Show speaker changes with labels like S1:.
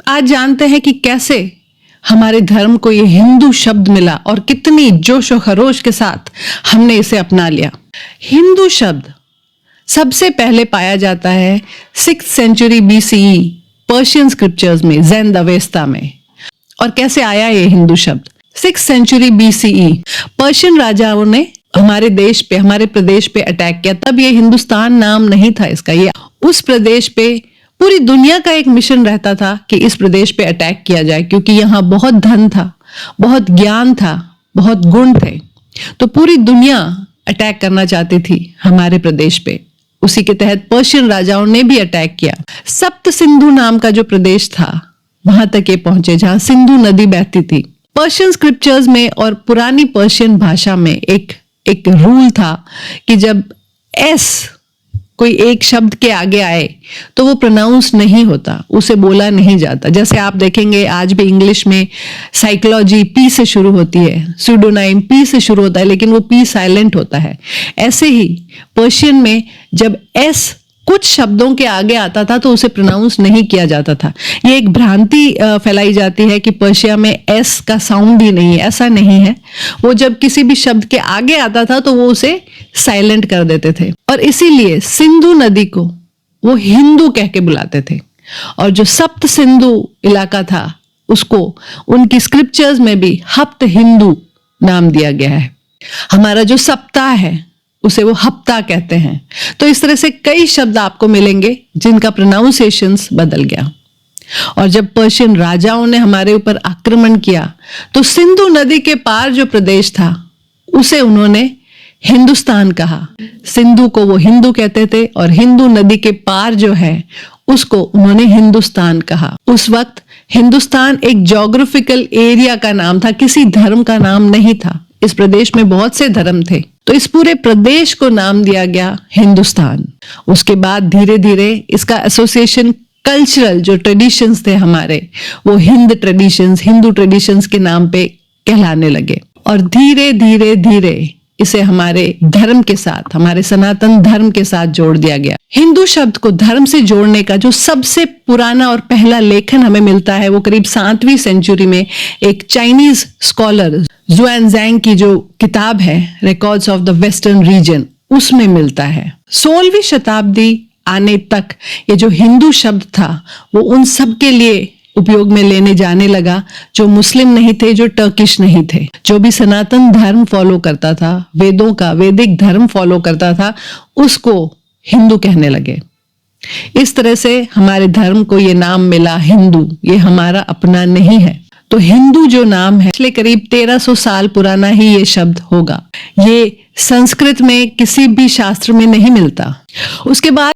S1: आज जानते हैं कि कैसे हमारे धर्म को ये हिंदू शब्द मिला और कितनी जोश और खरोश के साथ हमने इसे अपना लिया। हिंदू शब्द सबसे पहले पाया जाता है 6th century BCE Persian scriptures में, ज़ैंद अवेस्ता में। और कैसे आया ये हिंदू शब्द? 6th सेंचुरी BCE पर्शियन राजाओं ने हमारे देश पे, हमारे प्रदेश पे अटैक किया। तब ये हिंदुस्तान नाम नहीं था इसका। ये उस प्रदेश पे पूरी दुनिया का एक मिशन रहता था कि इस प्रदेश पे अटैक किया जाए, क्योंकि यहाँ बहुत धन था, बहुत ज्ञान था, बहुत गुण थे। तो पूरी दुनिया अटैक करना चाहती थी हमारे प्रदेश पे। उसी के तहत पर्शियन राजाओं ने भी अटैक किया। सप्त सिंधु नाम का जो प्रदेश था वहां तक ये पहुंचे जहां सिंधु नदी बहती थी। पर्शियन स्क्रिप्चर्स में और पुरानी पर्शियन भाषा में एक रूल था कि जब एस कोई एक शब्द के आगे आए तो वो प्रोनाउंस नहीं होता, उसे बोला नहीं जाता। जैसे आप देखेंगे आज भी इंग्लिश में साइकोलॉजी पी से शुरू होती है, सूडोनाइम पी से शुरू होता है, लेकिन वो पी साइलेंट होता है। ऐसे ही पर्शियन में जब एस कुछ शब्दों के आगे आता था तो उसे प्रोनाउंस नहीं किया जाता था। ये एक भ्रांति फैलाई जाती है कि पर्शिया में एस का साउंड ही नहीं है। ऐसा नहीं है। वो जब किसी भी शब्द के आगे आता था तो वो उसे साइलेंट कर देते थे, और इसीलिए सिंधु नदी को वो हिंदू कह के बुलाते थे। और जो सप्त सिंधु इलाका था उसको उनकी स्क्रिप्चर्स में भी हप्त हिंदू नाम दिया गया है। हमारा जो सप्ताह है उसे वो हफ्ता कहते हैं। तो इस तरह से कई शब्द आपको मिलेंगे जिनका प्रोनाउंसिएशंस बदल गया। और जब पर्शियन राजाओं ने हमारे ऊपर आक्रमण किया तो सिंधु नदी के पार जो प्रदेश था उसे उन्होंने हिंदुस्तान कहा। सिंधु को वो हिंदू कहते थे और हिंदू नदी के पार जो है उसको उन्होंने हिंदुस्तान कहा। उस वक्त हिंदुस्तान एक ज्योग्राफिकल एरिया का नाम था, किसी धर्म का नाम नहीं था। इस प्रदेश में बहुत से धर्म थे, तो इस पूरे प्रदेश को नाम दिया गया हिंदुस्तान। उसके बाद धीरे धीरे इसका एसोसिएशन कल्चरल जो ट्रेडिशंस थे हमारे, वो हिंदू ट्रेडिशंस के नाम पे कहलाने लगे। और धीरे धीरे धीरे इसे हमारे धर्म के साथ, हमारे सनातन धर्म के साथ जोड़ दिया गया। हिंदू शब्द को धर्म से जोड़ने का जो सबसे पुराना और पहला लेखन हमें मिलता है वो करीब 7वीं सेंचुरी में एक चाइनीज स्कॉलर जुआनजैंग की जो किताब है records of the western region, उसमें मिलता है। 16वीं शताब्दी आने तक ये जो हिंदू शब्द था वो उन सब के लिए उपयोग में लेने जाने लगा जो मुस्लिम नहीं थे, जो टर्किश नहीं थे, जो भी सनातन धर्म फॉलो करता था, वेदों का वैदिक धर्म फॉलो करता था, उसको हिंदू कहने लगे। इस तरह से हमारे धर्म को ये नाम मिला हिंदू। ये हमारा अपना नहीं है। तो हिंदू जो नाम है पिछले करीब 1300 साल पुराना ही ये शब्द होगा। ये संस्कृत में किसी भी शास्त्र में नहीं मिलता। उसके बाद